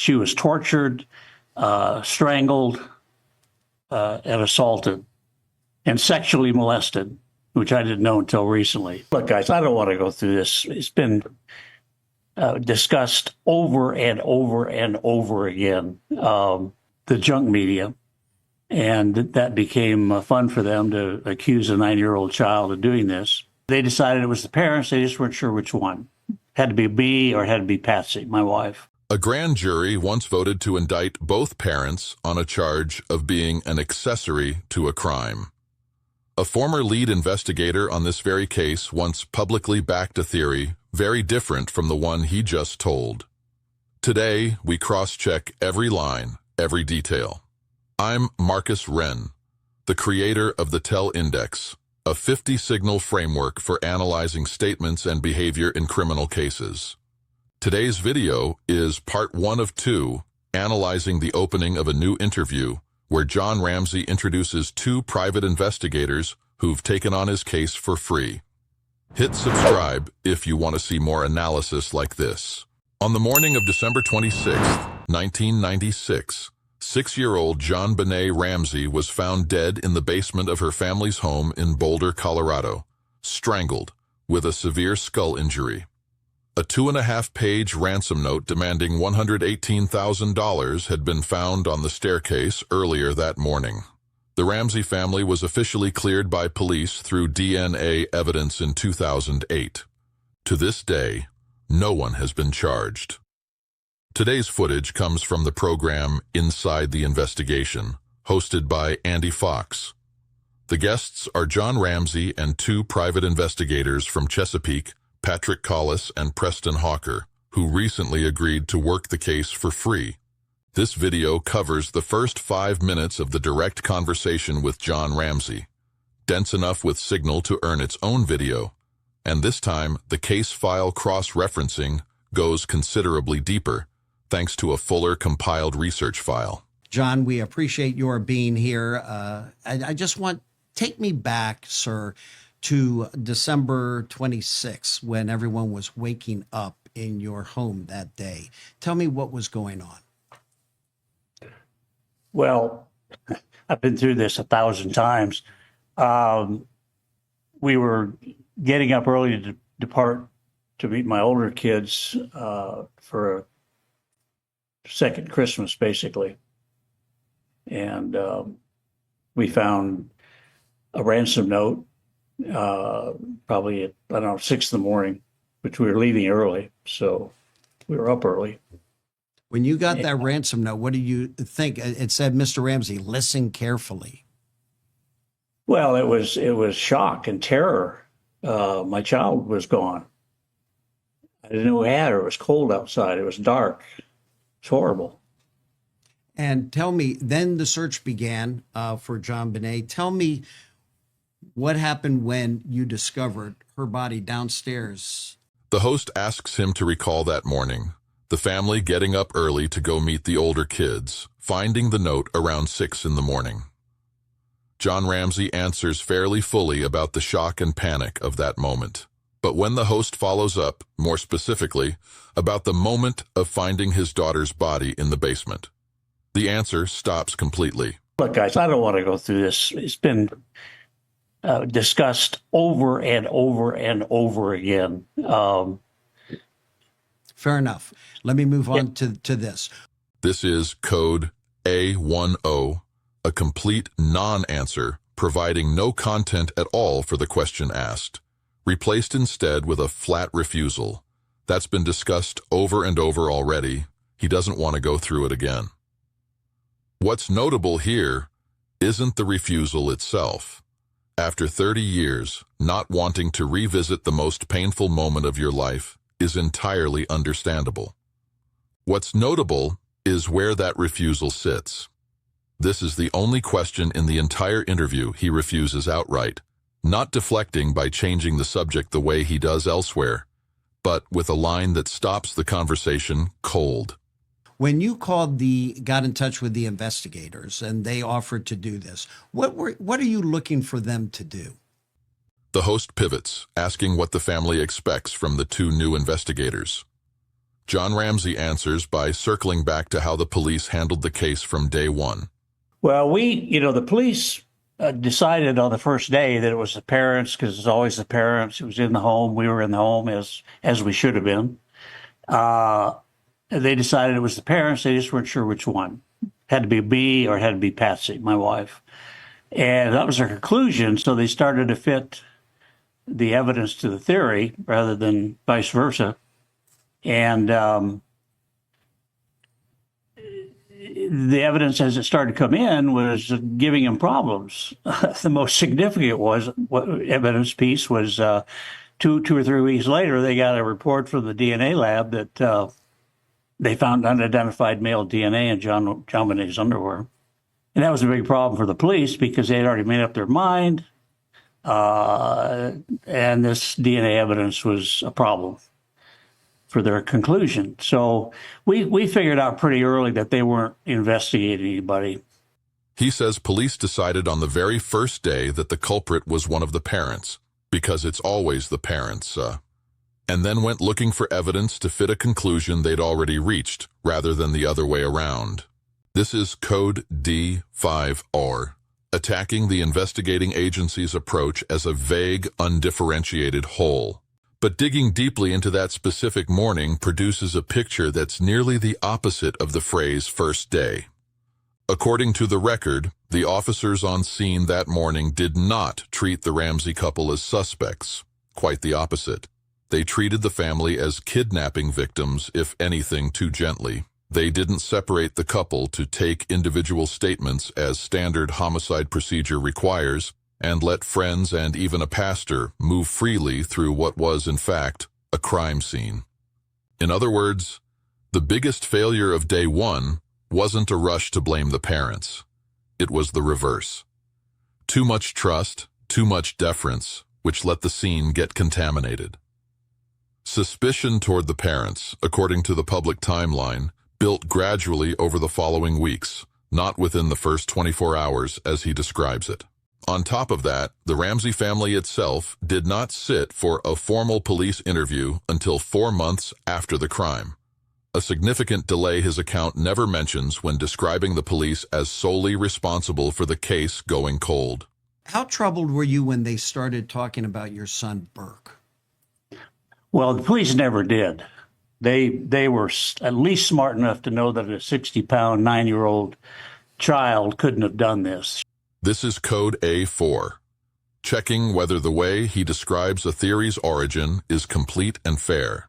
She was tortured, strangled, and assaulted, and sexually molested, which I didn't know until recently. Look, guys, I don't want to go through this. It's been discussed over and over and over again, the junk media, and that became fun for them to accuse a 9-year-old child of doing this. They decided it was the parents. They just weren't sure which one. Had to be me or had to be Patsy, my wife. A grand jury once voted to indict both parents on a charge of being an accessory to a crime. A former lead investigator on this very case once publicly backed a theory very different from the one he just told. Today, we cross-check every line, every detail. I'm Marcus Wren, the creator of the Tell Index, a 50-signal framework for analyzing statements and behavior in criminal cases. Today's video is part 1 of 2, analyzing the opening of a new interview where John Ramsey introduces 2 private investigators who've taken on his case for free. Hit subscribe if you want to see more analysis like this. On the morning of December 26, 1996, 6-year-old John Ramsey was found dead in the basement of her family's home in Boulder, Colorado, strangled with a severe skull injury. A 2.5-page ransom note demanding $118,000 had been found on the staircase earlier that morning. The Ramsey family was officially cleared by police through DNA evidence in 2008. To this day, no one has been charged. Today's footage comes from the program Inside the Investigation, hosted by Andy Fox. The guests are John Ramsey and 2 private investigators from Chesapeake, Patrick Collis and Preston Hawker, who recently agreed to work the case for free. This video covers the first 5 minutes of the direct conversation with John Ramsey, dense enough with signal to earn its own video, and this time the case file cross-referencing goes considerably deeper, thanks to a fuller compiled research file. John, we appreciate your being here. I just take me back, sir, to December 26th, when everyone was waking up in your home that day. Tell me what was going on. Well, I've been through this 1,000 times. We were getting up early to depart to meet my older kids for a second Christmas, basically. And we found a ransom note probably at, 6 in the morning, which we were leaving early. So we were up early. When you got that ransom note, what do you think? It said, Mr. Ramsey, listen carefully. Well, it was shock and terror. My child was gone. I didn't know who had her. It was cold outside. It was dark. It's horrible. And tell me, then the search began for John Benet. Tell me what happened when you discovered her body downstairs. The host asks him to recall that morning, the family getting up early to go meet the older kids, finding the note around 6 in the morning. John Ramsey answers fairly fully about the shock and panic of that moment. But when the host follows up, more specifically, about the moment of finding his daughter's body in the basement, the answer stops completely. Look, guys, I don't want to go through this. It's been discussed over and over and over again. Fair enough. Let me move on to this. This is code A10, a complete non-answer, providing no content at all for the question asked, replaced instead with a flat refusal. That's been discussed over and over already. He doesn't want to go through it again. What's notable here isn't the refusal itself. After 30 years, not wanting to revisit the most painful moment of your life is entirely understandable. What's notable is where that refusal sits. This is the only question in the entire interview he refuses outright, not deflecting by changing the subject the way he does elsewhere, but with a line that stops the conversation cold. When you got in touch with the investigators and they offered to do this, what are you looking for them to do? The host pivots, asking what the family expects from the 2 new investigators. John Ramsey answers by circling back to how the police handled the case from day one. Well, the police decided on the first day that it was the parents, because it's always the parents. It was in the home. We were in the home as we should have been. They decided it was the parents. They just weren't sure which one. Had to be B or had to be Patsy, my wife. And that was their conclusion. So they started to fit the evidence to the theory rather than vice versa. And the evidence as it started to come in was giving him problems. The most significant evidence piece was two or 3 weeks later, they got a report from the DNA lab that they found unidentified male DNA in John Benet's underwear. And that was a big problem for the police because they had already made up their mind. And this DNA evidence was a problem for their conclusion. So we figured out pretty early that they weren't investigating anybody. He says police decided on the very first day that the culprit was one of the parents, because it's always the parents, and then went looking for evidence to fit a conclusion they'd already reached, rather than the other way around. This is Code D5R, attacking the investigating agency's approach as a vague, undifferentiated whole. But digging deeply into that specific morning produces a picture that's nearly the opposite of the phrase first day. According to the record, the officers on scene that morning did not treat the Ramsey couple as suspects. Quite the opposite. They treated the family as kidnapping victims, if anything too gently. They didn't separate the couple to take individual statements as standard homicide procedure requires, and let friends and even a pastor move freely through what was, in fact, a crime scene. In other words, the biggest failure of day one wasn't a rush to blame the parents. It was the reverse. Too much trust, too much deference, which let the scene get contaminated. Suspicion toward the parents, according to the public timeline, built gradually over the following weeks, not within the first 24 hours as he describes it. On top of that, the Ramsey family itself did not sit for a formal police interview until 4 months after the crime. A significant delay his account never mentions when describing the police as solely responsible for the case going cold. How troubled were you when they started talking about your son, Burke? Well, the police never did. They were at least smart enough to know that a 60-pound, 9-year-old child couldn't have done this. This is Code A4, checking whether the way he describes a theory's origin is complete and fair.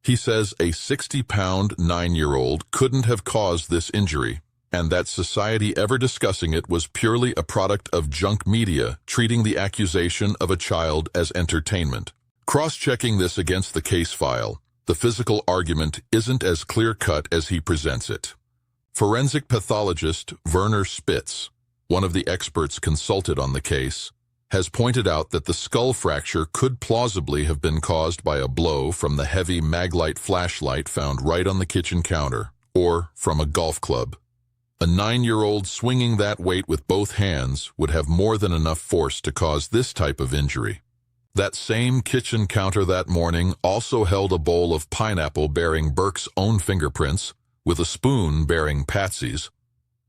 He says a 60-pound, 9-year-old couldn't have caused this injury, and that society ever discussing it was purely a product of junk media treating the accusation of a child as entertainment. Cross-checking this against the case file, the physical argument isn't as clear-cut as he presents it. Forensic pathologist Werner Spitz, one of the experts consulted on the case, has pointed out that the skull fracture could plausibly have been caused by a blow from the heavy Maglite flashlight found right on the kitchen counter, or from a golf club. A 9-year-old swinging that weight with both hands would have more than enough force to cause this type of injury. That same kitchen counter that morning also held a bowl of pineapple bearing Burke's own fingerprints, with a spoon bearing Patsy's,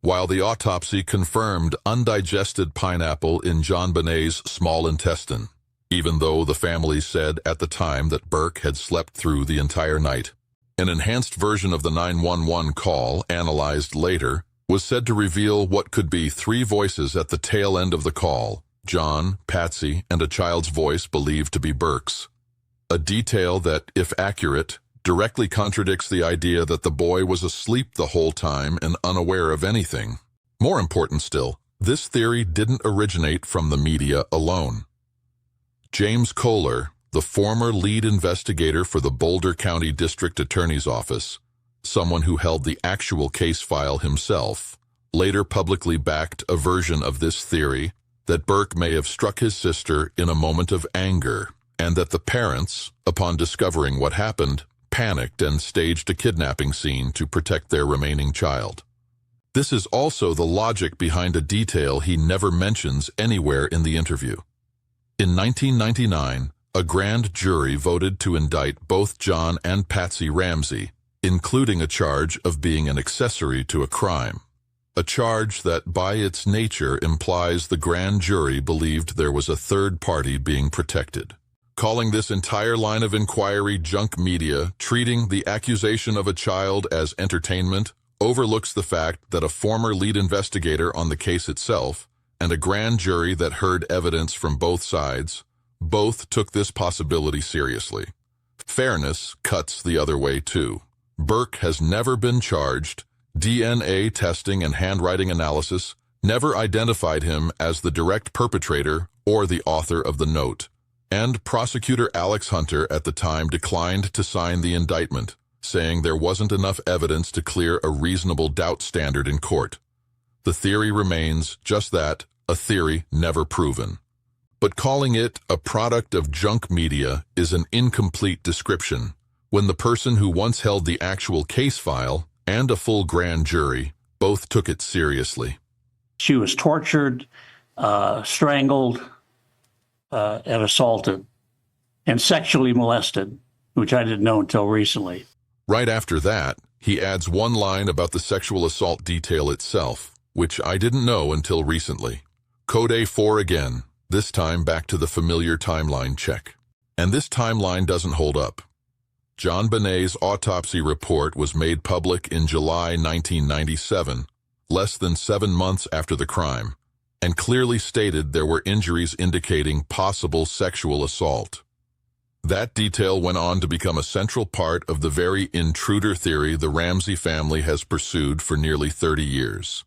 while the autopsy confirmed undigested pineapple in John Benet's small intestine, even though the family said at the time that Burke had slept through the entire night. An enhanced version of the 911 call, analyzed later, was said to reveal what could be 3 voices at the tail end of the call: John, Patsy, and a child's voice believed to be Burke's. A detail that, if accurate, directly contradicts the idea that the boy was asleep the whole time and unaware of anything. More important still, this theory didn't originate from the media alone. James Kolar, the former lead investigator for the Boulder County District Attorney's Office, someone who held the actual case file himself, later publicly backed a version of this theory that Burke may have struck his sister in a moment of anger, and that the parents, upon discovering what happened, panicked and staged a kidnapping scene to protect their remaining child. This is also the logic behind a detail he never mentions anywhere in the interview. In 1999, A grand jury voted to indict both John and Patsy Ramsey, including a charge of being an accessory to a crime. A charge that by its nature implies the grand jury believed there was a third party being protected. Calling this entire line of inquiry junk media, treating the accusation of a child as entertainment, overlooks the fact that a former lead investigator on the case itself and a grand jury that heard evidence from both sides both took this possibility seriously. Fairness cuts the other way too. Burke has never been charged. DNA testing and handwriting analysis never identified him as the direct perpetrator or the author of the note. And prosecutor Alex Hunter at the time declined to sign the indictment, saying there wasn't enough evidence to clear a reasonable doubt standard in court. The theory remains just that, a theory never proven. But calling it a product of junk media is an incomplete description, when the person who once held the actual case file and a full grand jury both took it seriously. She was tortured, strangled, and assaulted, and sexually molested, which I didn't know until recently. Right after that, he adds one line about the sexual assault detail itself, which I didn't know until recently. Code A4 again, this time back to the familiar timeline check. And this timeline doesn't hold up. John Benet's autopsy report was made public in July 1997, less than 7 months after the crime, and clearly stated there were injuries indicating possible sexual assault. That detail went on to become a central part of the very intruder theory the Ramsey family has pursued for nearly 30 years.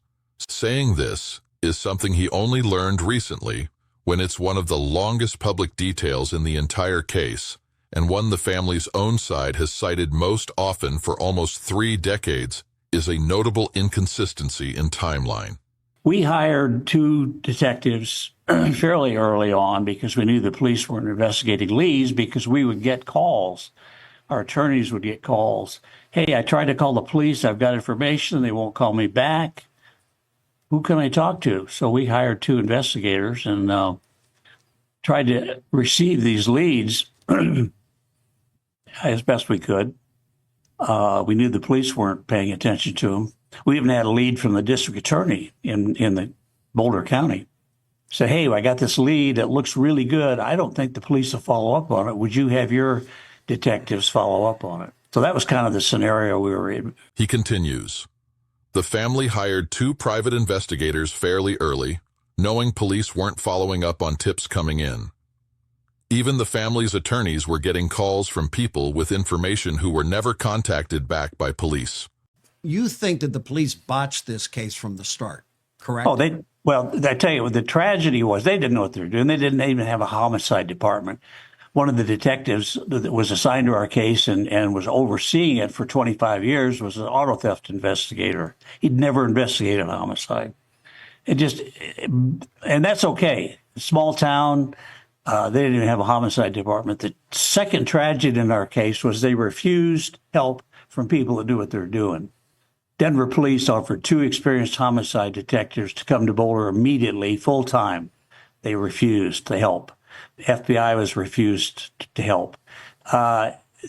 Saying this is something he only learned recently, when it's one of the longest public details in the entire case, and one the family's own side has cited most often for almost 3 decades, is a notable inconsistency in timeline. We hired 2 detectives fairly early on because we knew the police weren't investigating Lee's, because we would get calls. Our attorneys would get calls. Hey, I tried to call the police. I've got information. They won't call me back. Who can I talk to? So we hired 2 investigators and tried to receive these leads as best we could. We knew the police weren't paying attention to them. We even had a lead from the district attorney in the Boulder County. Say, hey, I got this lead that looks really good. I don't think the police will follow up on it. Would you have your detectives follow up on it? So that was kind of the scenario we were in. He continues. The family hired 2 private investigators fairly early, knowing police weren't following up on tips coming in. Even the family's attorneys were getting calls from people with information who were never contacted back by police. You think that the police botched this case from the start, correct? Oh, I tell you, the tragedy was they didn't know what they were doing. They didn't even have a homicide department. One of the detectives that was assigned to our case and was overseeing it for 25 years was an auto theft investigator. He'd never investigated a homicide. And that's okay. Small town, they didn't even have a homicide department. The second tragedy in our case was they refused help from people that do what they're doing. Denver police offered 2 experienced homicide detectives to come to Boulder immediately, full time. They refused to help. The FBI was refused to help.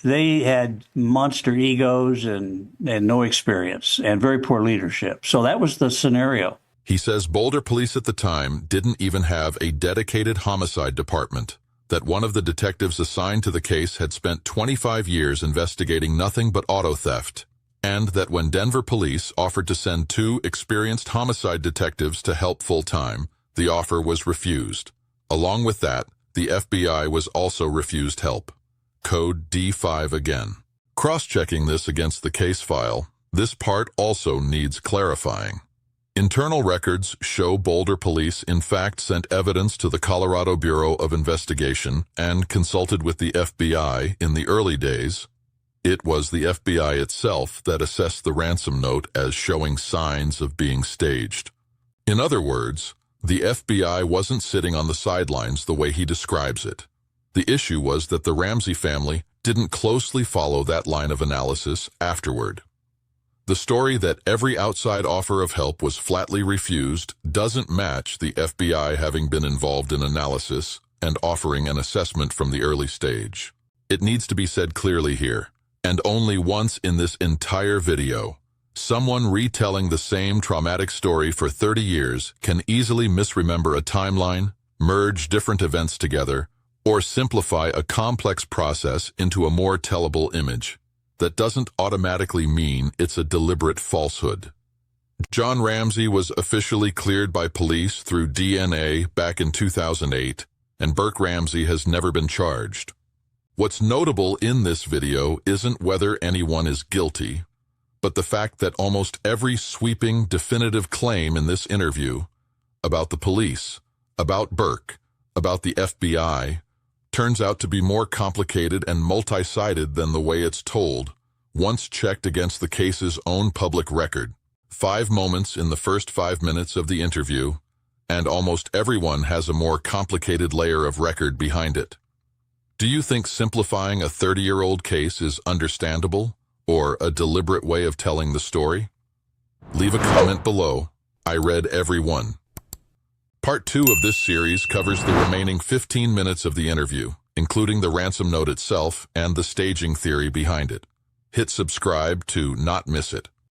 They had monster egos and no experience and very poor leadership. So that was the scenario. He says Boulder police at the time didn't even have a dedicated homicide department, that one of the detectives assigned to the case had spent 25 years investigating nothing but auto theft, and that when Denver police offered to send 2 experienced homicide detectives to help full-time, the offer was refused. Along with that, the FBI was also refused help. Code D5 again. Cross-checking this against the case file, this part also needs clarifying. Internal records show Boulder police in fact sent evidence to the Colorado Bureau of Investigation and consulted with the FBI in the early days. It was the FBI itself that assessed the ransom note as showing signs of being staged. In other words, the FBI wasn't sitting on the sidelines the way he describes it. The issue was that the Ramsey family didn't closely follow that line of analysis afterward. The story that every outside offer of help was flatly refused doesn't match the FBI having been involved in analysis and offering an assessment from the early stage. It needs to be said clearly here, and only once in this entire video, someone retelling the same traumatic story for 30 years can easily misremember a timeline, merge different events together, or simplify a complex process into a more tellable image. That doesn't automatically mean it's a deliberate falsehood. John Ramsey was officially cleared by police through DNA back in 2008, and Burke Ramsey has never been charged. What's notable in this video isn't whether anyone is guilty, but the fact that almost every sweeping, definitive claim in this interview about the police, about Burke, about the FBI, turns out to be more complicated and multi-sided than the way it's told, once checked against the case's own public record. 5 moments in the first 5 minutes of the interview, and almost everyone has a more complicated layer of record behind it. Do you think simplifying a 30-year-old case is understandable, or a deliberate way of telling the story? Leave a comment below. I read every one. Part 2 of this series covers the remaining 15 minutes of the interview, including the ransom note itself and the staging theory behind it. Hit subscribe to not miss it.